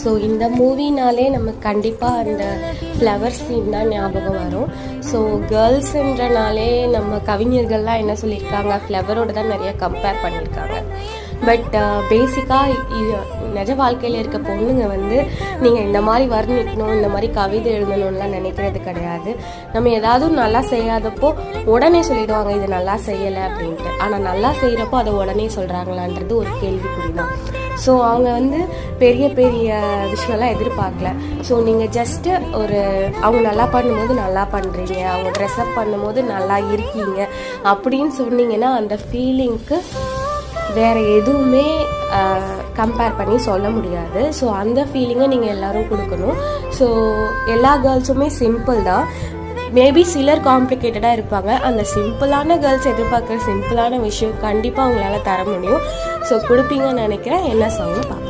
So இந்த மூவினாலே நமக்கு கண்டிப்பாக அந்த ஃப்ளவர் சீன் தான் ஞாபகம் வரும். ஸோ கேர்ள்ஸுன்றனாலே நம்ம கவிஞர்கள்லாம் என்ன சொல்லியிருக்காங்க, ஃப்ளவரோட தான் நிறைய கம்பேர் பண்ணியிருக்காங்க. பட் பேசிக்காக நிஜ வாழ்க்கையில் இருக்க பொண்ணுங்க வந்து நீங்கள் இந்த மாதிரி வர்ணிக்கணும், இந்த மாதிரி கவிதை எழுதணும்லாம் நினைக்கிறது கிடையாது. நம்ம ஏதாவது நல்லா செய்யாதப்போ உடனே சொல்லிடுவாங்க இது நல்லா செய்யலை அப்படின்ட்டு. ஆனால் நல்லா செய்கிறப்போ அதை உடனே சொல்கிறாங்களான்றது ஒரு கேள்விக்குறி தான். ஸோ அவங்க வந்து பெரிய பெரிய விஷயம்லாம் எதிர்பார்க்கல. ஸோ நீங்கள் ஜஸ்ட்டு அவங்க நல்லா பண்ணும்போது நல்லா பண்ணுறீங்க, அவங்க ட்ரெஸ்அப் பண்ணும்போது நல்லா இருக்கீங்க அப்படின்னு சொன்னீங்கன்னா அந்த ஃபீலிங்க்கு வேறு எதுவுமே கம்பேர் பண்ணி சொல்ல முடியாது. ஸோ அந்த ஃபீலிங்கை நீங்கள் எல்லோரும் கொடுக்கணும். ஸோ எல்லா கேர்ள்ஸுமே சிம்பிள் தான். மேபி சிலர் காம்ப்ளிகேட்டடாக இருப்பாங்க. அந்த சிம்பிளான கேர்ள்ஸ் எதிர்பார்க்குற சிம்பிளான விஷயம் கண்டிப்பாக உங்களால் தர முடியும். ஸோ கொடுப்பீங்கன்னு நினைக்கிறேன். என்ன சாங்னு பார்ப்போம்.